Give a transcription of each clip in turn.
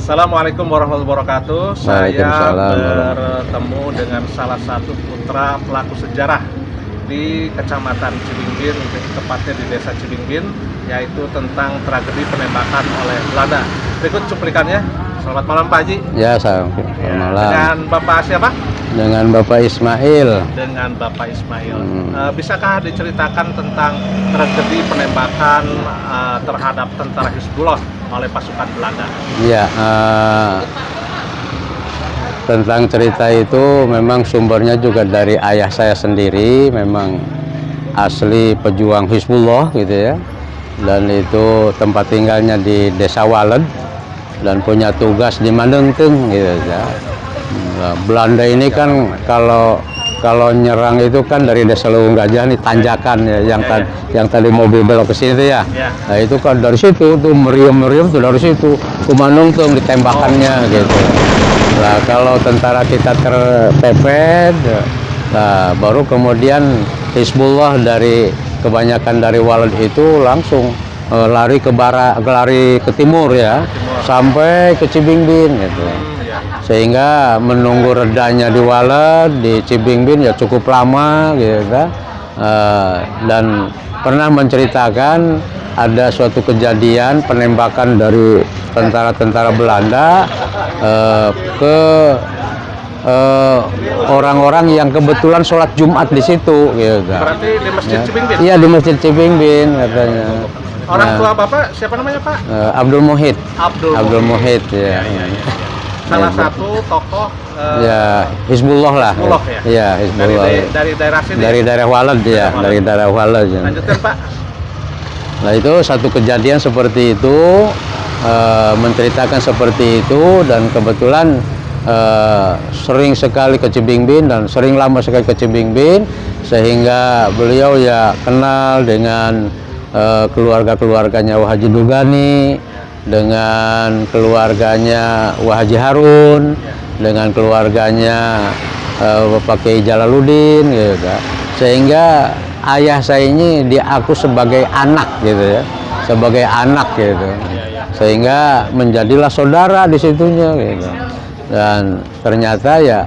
Assalamualaikum warahmatullahi wabarakatuh. Saya bertemu dengan salah satu putra pelaku sejarah di Kecamatan Cibingbin, tepatnya di Desa Cibingbin, yaitu tentang tragedi penembakan oleh Belanda. Berikut cuplikannya. Selamat malam Pak Haji. Ya, selamat malam. Dengan Bapak siapa? Dengan Bapak Ismail. Dengan Bapak Ismail. Bisakah diceritakan tentang tragedi penembakan terhadap tentara Hizbullah oleh pasukan Belanda? Ya, tentang cerita itu memang sumbernya juga dari ayah saya sendiri, memang asli pejuang Hizbullah gitu ya. Dan itu tempat tinggalnya di Desa Waled dan punya tugas di Mandengteng gitu ya. Nah, Belanda ini kan kalau nyerang itu kan dari Desa Lewung Gajah nih tanjakan ya, yang tadi mobil belok ke sini tuh ya. Nah itu kan dari situ tuh meriam tuh dari situ ke Mandengteng ditembakannya gitu. Nah kalau tentara kita terpepet, nah baru kemudian Hizbullah dari kebanyakan dari Walid itu langsung lari ke timur ya, sampai ke Cibingbin gitu. Sehingga menunggu redanya di Waled, di Cibingbin ya cukup lama gitu kan. Dan pernah menceritakan ada suatu kejadian penembakan dari tentara-tentara Belanda ke orang-orang yang kebetulan sholat Jumat di situ gitu. Berarti di Masjid Cibingbin? Iya, di Masjid Cibingbin katanya. Orang tua Bapak siapa namanya Pak? Abdul Muhid. Abdul Muhid ya. Salah satu tokoh ya Hizbullah lah. Hizbullah ya. Iya, Hizbullah. Dari daerah sini. Dari daerah Waled ya, dari daerah Waled. Ya. Lanjutkan Pak. Nah itu satu kejadian seperti itu, menceritakan seperti itu, dan kebetulan sering sekali ke Cibingbin dan sering lama sekali ke Cibingbin, sehingga beliau ya kenal dengan keluarganya Wah Haji Dugani, dengan keluarganya Wah Haji Harun, dengan keluarganya Bapak Kiai Jalaluddin gitu kan. Sehingga ayah saya ini diaku sebagai anak gitu ya, sebagai anak gitu. Sehingga menjadilah saudara di situnya gitu. Dan ternyata ya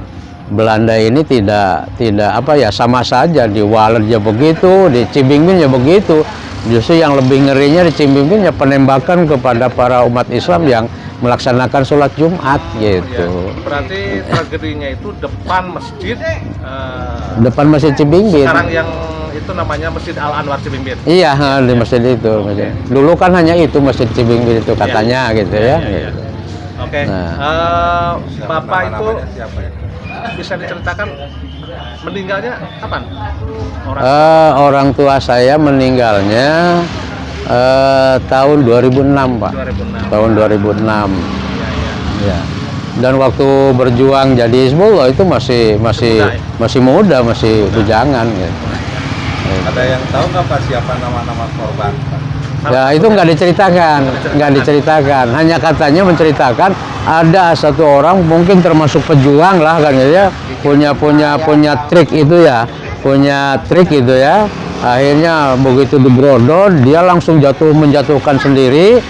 Belanda ini tidak apa ya, sama saja di Waled ya begitu, di Cibingbin ya begitu. Justru yang lebih ngerinya di Cibingbin ya penembakan kepada para umat Islam yang melaksanakan sholat Jumat gitu. Berarti tragedinya itu depan masjid. Depan Masjid Cibingbin. Sekarang yang itu namanya Masjid Al Anwar Cibingbin. Iya, di masjid itu. Masjid. Dulu kan hanya itu Masjid Cibingbin itu katanya gitu ya. Gitu. Oke. Nah. Bapak itu bisa diceritakan meninggalnya kapan? Orang tua saya meninggalnya tahun 2006 Pak. 2006. Tahun 2006. Ya. Dan waktu berjuang jadi Hizbullah itu masih muda, masih bujangan gitu. Ada yang tahu nggak Pak siapa nama-nama korban? Ya itu nggak diceritakan. Hanya katanya menceritakan ada satu orang mungkin termasuk pejuang lah kan gitu ya, punya trik itu ya, Akhirnya begitu digrodol dia langsung menjatuhkan sendiri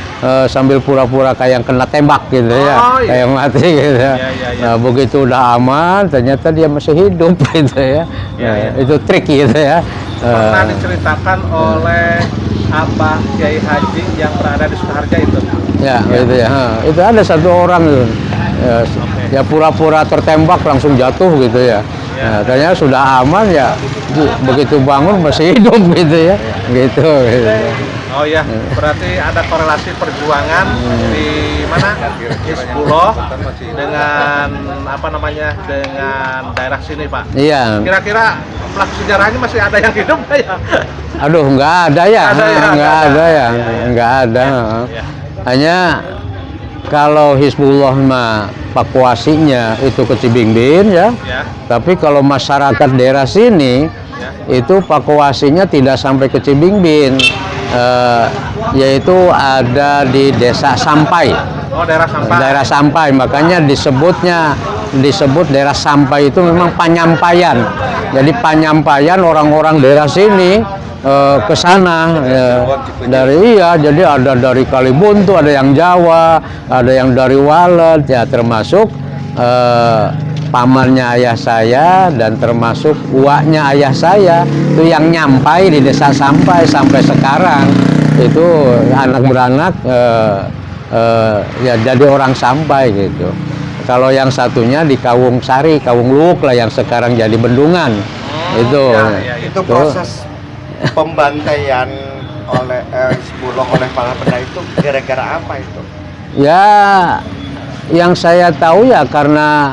sambil pura-pura kayak kena tembak gitu ya, kayak mati gitu ya. Nah begitu udah aman ternyata dia masih hidup gitu ya. Itu trik gitu ya. Pernah diceritakan oleh Abah Kiai Haji yang berada di Sukoharja itu. Ya, gitu ya. Itu ada satu orang itu. Ya pura-pura tertembak langsung jatuh gitu ya. Nah, ternyata sudah aman ya, begitu bangun masih hidup gitu ya. Gitu. Oh ya, berarti ada korelasi perjuangan di mana Hizbullah dengan dengan daerah sini Pak. Iya. Kira-kira pelaku sejarahnya masih ada yang hidup nggak ya? Aduh, nggak ada ya. Nggak ada. Hanya kalau Hizbullah mah evakuasinya itu ke Cibingbin ya. Tapi kalau masyarakat daerah sini itu evakuasinya tidak sampai ke Cibingbin, yaitu ada di Desa Sampai. Oh, daerah Sampai. Daerah Sampai, makanya disebut daerah Sampai itu memang penyampaian. Jadi penyampaian orang-orang daerah sini ke sana ya. Jadi ada dari Kalibuntu, ada yang Jawa, ada yang dari Walet ya, termasuk pamannya ayah saya dan termasuk uaknya ayah saya itu yang nyampai di desa sampai sekarang itu anak beranak ya jadi orang sampai gitu. Kalau yang satunya di Kawung Sari, Kawung Luwuk lah yang sekarang jadi Bendungan. Itu. Itu proses pembantaian oleh Hizbullah oleh para pendai itu gara-gara apa itu? Ya, yang saya tahu ya karena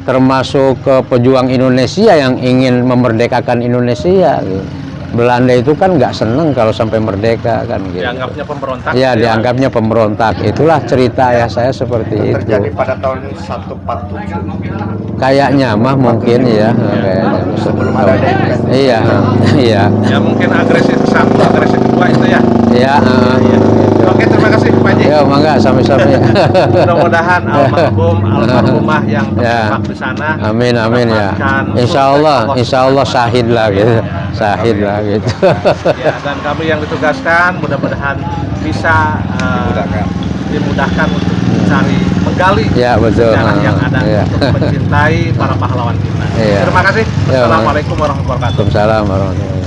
termasuk pejuang Indonesia yang ingin memerdekakan Indonesia. Gitu. Belanda itu kan nggak seneng kalau sampai merdeka kan gitu. Dianggapnya pemberontak. Ya, dianggapnya pemberontak. Itulah cerita ayah saya seperti itu. Terjadi pada tahun 147. Kayaknya mah mungkin ya, kayaknya. Sebelum ada independen. Iya, iya. Ya mungkin agresi satu, agresi kedua itu ya. Iya, gitu. Oke, terima kasih Pak Haji. Ya, mangga sami-sami. Mudah-mudahan almarhumah yang terjebak di sana. Amin ya. mendapatkan Insya Allah syahid lah gitu. Syahid lah gitu. Ya, dan kami yang ditugaskan mudah-mudahan bisa dimudahkan untuk mencari, menggali Ya, betul. sejarah yang ada Ya. untuk mencintai para pahlawan kita. Iya. Terima kasih. Ya, Assalamualaikum warahmatullahi wabarakatuh. Waalaikumsalam warahmatullahi wabarakatuh.